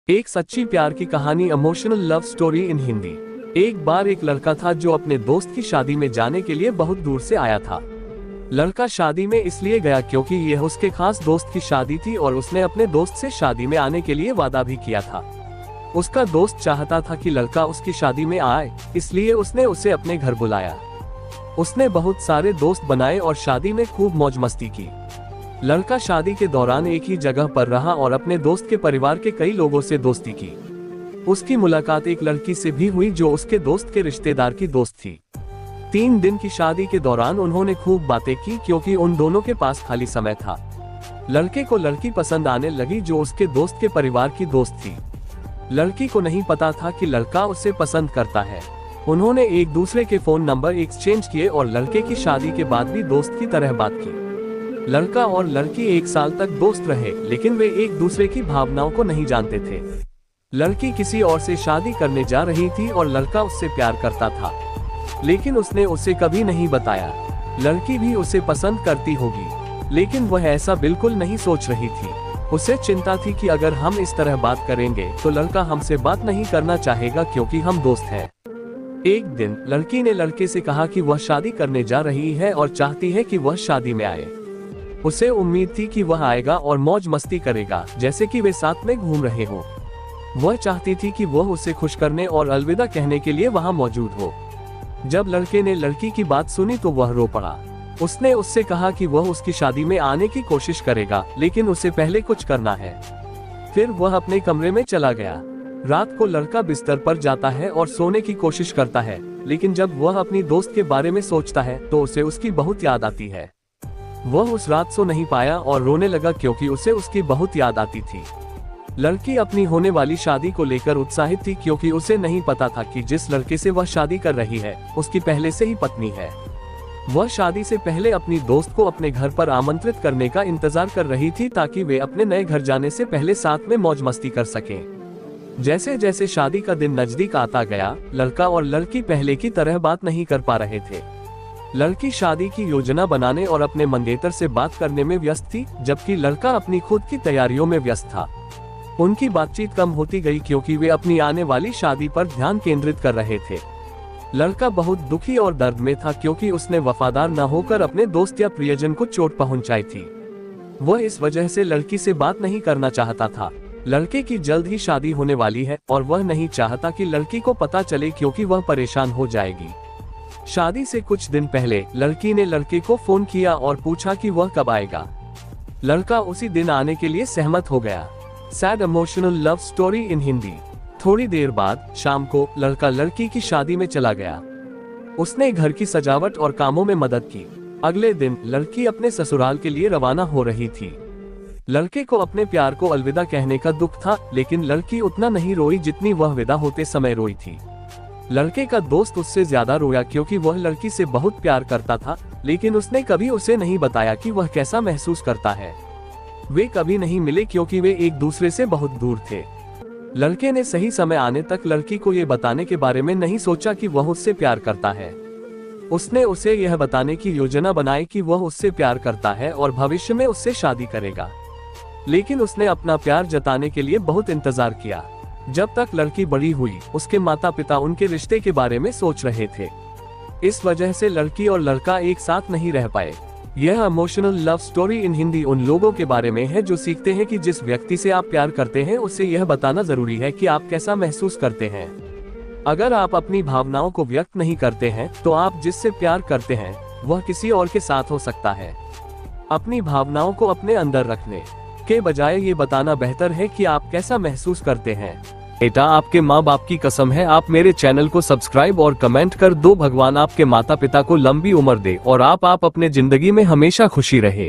एक सच्ची प्यार की कहानी, emotional love story in Hindi. एक बार एक लड़का था जो अपने दोस्त की शादी में जाने के लिए बहुत दूर से आया था। लड़का शादी में इसलिए गया क्योंकि यह उसके खास दोस्त की शादी थी और उसने अपने दोस्त से शादी में आने के लिए वादा भी किया था। उसका दोस्त चाहता था कि लड़का उसकी शादी में आए, इसलिए उसने उसे अपने घर बुलाया। उसने बहुत सारे दोस्त बनाए और शादी में खूब मौज मस्ती की। लड़का शादी के दौरान एक ही जगह पर रहा और अपने दोस्त के परिवार के कई लोगों से दोस्ती की। उसकी मुलाकात एक लड़की से भी हुई जो उसके दोस्त के रिश्तेदार की दोस्त थी। 3 दिन की शादी के दौरान उन्होंने खूब बातें की क्योंकि उन दोनों के पास खाली समय था। लड़के को लड़की पसंद आने लगी जो उसके दोस्त के परिवार की दोस्त थी। लड़की को नहीं पता था कि लड़का उसे पसंद करता है। उन्होंने एक दूसरे के फोन नंबर एक्सचेंज किए और लड़के की शादी के बाद भी दोस्त की तरह बात की। लड़का और लड़की 1 साल तक दोस्त रहे, लेकिन वे एक दूसरे की भावनाओं को नहीं जानते थे। लड़की किसी और से शादी करने जा रही थी और लड़का उससे प्यार करता था, लेकिन उसने उसे कभी नहीं बताया। लड़की भी उसे पसंद करती होगी, लेकिन वह ऐसा बिल्कुल नहीं सोच रही थी। उसे चिंता थी कि अगर हम इस तरह बात करेंगे तो लड़का हमसे बात नहीं करना चाहेगा क्योंकि हम दोस्त हैं। एक दिन लड़की ने लड़के से कहा कि वह शादी करने जा रही है और चाहती है कि वह शादी में आए। उसे उम्मीद थी कि वह आएगा और मौज मस्ती करेगा, जैसे कि वे साथ में घूम रहे हो। वह चाहती थी कि वह उसे खुश करने और अलविदा कहने के लिए वहां मौजूद हो। जब लड़के ने लड़की की बात सुनी तो वह रो पड़ा। उसने उससे कहा कि वह उसकी शादी में आने की कोशिश करेगा, लेकिन उसे पहले कुछ करना है। फिर वह अपने कमरे में चला गया। रात को लड़का बिस्तर पर जाता है और सोने की कोशिश करता है, लेकिन जब वह अपनी दोस्त के बारे में सोचता है तो उसे उसकी बहुत याद आती है। वह उस रात सो नहीं पाया और रोने लगा क्योंकि उसे उसकी बहुत याद आती थी। लड़की अपनी होने वाली शादी को लेकर उत्साहित थी क्योंकि उसे नहीं पता था कि जिस लड़के से वह शादी कर रही है उसकी पहले से ही पत्नी है। वह शादी से पहले अपनी दोस्त को अपने घर पर आमंत्रित करने का इंतजार कर रही थी ताकि वे अपने नए घर जाने से पहले साथ में मौज मस्ती कर सकें। जैसे जैसे शादी का दिन नजदीक आता गया, लड़का और लड़की पहले की तरह बात नहीं कर पा रहे थे। लड़की शादी की योजना बनाने और अपने मंगेतर से बात करने में व्यस्त थी, जबकि लड़का अपनी खुद की तैयारियों में व्यस्त था। उनकी बातचीत कम होती गई क्योंकि वे अपनी आने वाली शादी पर ध्यान केंद्रित कर रहे थे। लड़का बहुत दुखी और दर्द में था क्योंकि उसने वफादार न होकर अपने दोस्त या प्रियजन को चोट पहुंचाई थी। वह इस वजह से लड़की से बात नहीं करना चाहता था। लड़के की जल्द ही शादी होने वाली है और वह नहीं चाहता कि लड़की को पता चले क्योंकि वह परेशान हो जाएगी। शादी से कुछ दिन पहले लड़की ने लड़के को फोन किया और पूछा कि वह कब आएगा। लड़का उसी दिन आने के लिए सहमत हो गया। Sad emotional love story in Hindi. थोड़ी देर बाद शाम को लड़का लड़की की शादी में चला गया। उसने घर की सजावट और कामों में मदद की। अगले दिन लड़की अपने ससुराल के लिए रवाना हो रही थी। लड़के को अपने प्यार को अलविदा कहने का दुख था, लेकिन लड़की उतना नहीं रोई जितनी वह विदा होते समय रोई थी। लड़के का दोस्त उससे ज्यादा रोया क्योंकि वह लड़की से बहुत प्यार करता था, लेकिन उसने कभी उसे नहीं बताया कि वह कैसा महसूस करता है। वे कभी नहीं मिले क्योंकि वे एक दूसरे से बहुत दूर थे। लड़के ने सही समय आने तक लड़की को ये बताने के बारे में नहीं सोचा कि वह उससे प्यार करता है। उसने उसे यह बताने की योजना बनाई कि वह उससे प्यार करता है और भविष्य में उससे शादी करेगा। लेकिन उसने अपना प्यार जताने के लिए बहुत इंतजार किया। जब तक लड़की बड़ी हुई, उसके माता पिता उनके रिश्ते के बारे में सोच रहे थे। इस वजह से लड़की और लड़का एक साथ नहीं रह पाए। यह emotional love story in Hindi उन लोगों के बारे में है जो सीखते हैं कि जिस व्यक्ति से आप प्यार करते हैं उसे यह बताना जरूरी है कि आप कैसा महसूस करते हैं। अगर आप अपनी भावनाओं को व्यक्त नहीं करते हैं तो आप जिससे प्यार करते हैं वह किसी और के साथ हो सकता है। अपनी भावनाओं को अपने अंदर रखने के बजाय ये बताना बेहतर है कि आप कैसा महसूस करते हैं। बेटा, आपके माँ बाप की कसम है, आप मेरे चैनल को सब्सक्राइब और कमेंट कर दो। भगवान आपके माता पिता को लंबी उम्र दे और आप अपने जिंदगी में हमेशा खुशी रहे।